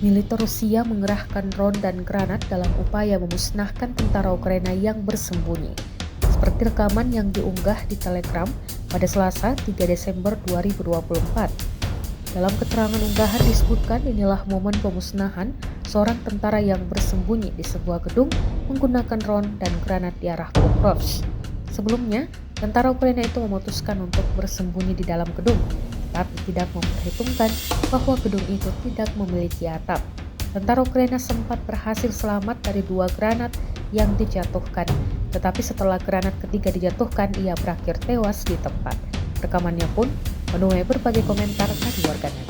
Militer Rusia mengerahkan drone dan granat dalam upaya memusnahkan tentara Ukraina yang bersembunyi. Seperti rekaman yang diunggah di Telegram pada Selasa 3 Desember 2024. Dalam keterangan unggahan disebutkan inilah momen pemusnahan seorang tentara yang bersembunyi di sebuah gedung menggunakan drone dan granat di arah Pokrovsk. Sebelumnya, tentara Ukraina itu memutuskan untuk bersembunyi di dalam gedung, tapi tidak memperhitungkan bahwa gedung itu tidak memiliki atap. Tentara Ukraina sempat berhasil selamat dari 2 granat yang dijatuhkan, tetapi setelah granat ketiga dijatuhkan, ia berakhir tewas di tempat. Rekamannya pun menuai berbagai komentar dari warganet.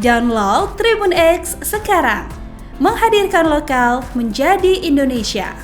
Download Tribun X sekarang, menghadirkan lokal menjadi Indonesia.